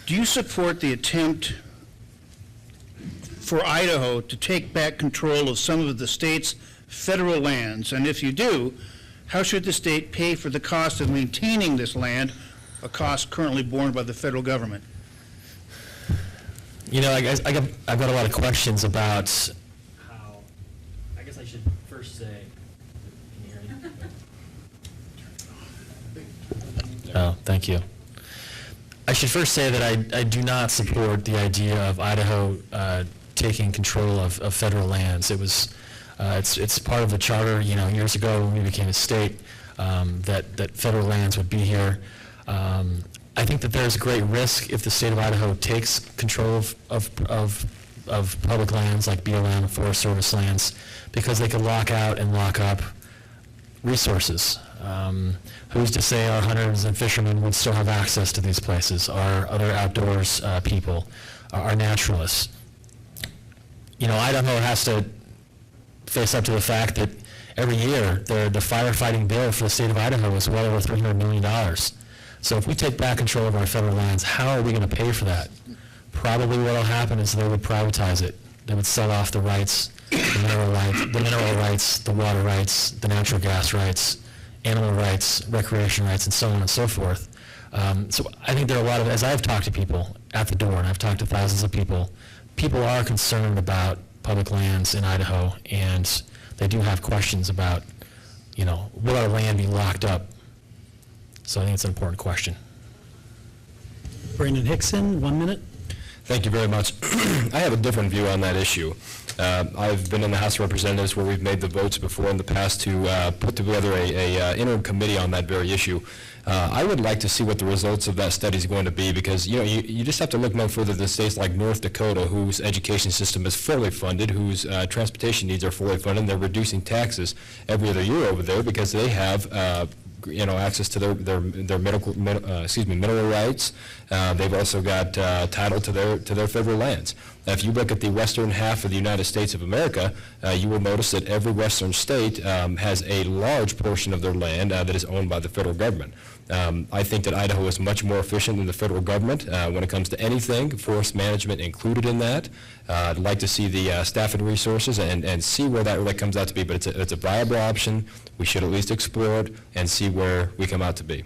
Do you support the attempt for Idaho to take back control of some of the state's federal lands? And if you do, how should the state pay for the cost of maintaining this land, a cost currently borne by the federal government? You know, I've got a lot of questions about how, I guess I should first say, can you hear me? Oh, thank you. I should first say that I do not support the idea of Idaho taking control of federal lands. It was, it's part of the charter, you know, years ago when we became a state, that federal lands would be here. I think that there's great risk if the state of Idaho takes control of public lands like BLM and Forest Service lands, because they could lock out and lock up resources. Who's to say our hunters and fishermen would still have access to these places, our other outdoors people, our naturalists? You know, Idaho has to face up to the fact that every year the firefighting bill for the state of Idaho is well over $300 million. So if we take back control of our federal lands, how are we going to pay for that? Probably what will happen is they would privatize it. They would sell off the rights, the mineral rights, the water rights, the natural gas rights, animal rights, recreation rights, and so on and so forth. So I think there are a lot of, as I've talked to people at the door, and I've talked to thousands of people, people are concerned about public lands in Idaho, and they do have questions about, you know, will our land be locked up? So I think it's an important question. Brandon Hickson, 1 minute. Thank you very much. I have a different view on that issue. I've been in the House of Representatives where we've made the votes before in the past to put together a interim committee on that very issue. I would like to see what the results of that study is going to be, because you just have to look no further than states like North Dakota, whose education system is fully funded, whose transportation needs are fully funded. They're reducing taxes every other year over there because they have access to their mineral rights. They've also got title to their federal lands. Now, if you look at the western half of the United States of America, you will notice that every western state has a large portion of their land that is owned by the federal government. I think that Idaho is much more efficient than the federal government when it comes to anything, forest management included in that. I'd like to see the staff and resources and see where that really comes out to be, but it's a viable option. We should at least explore it and see where we come out to be.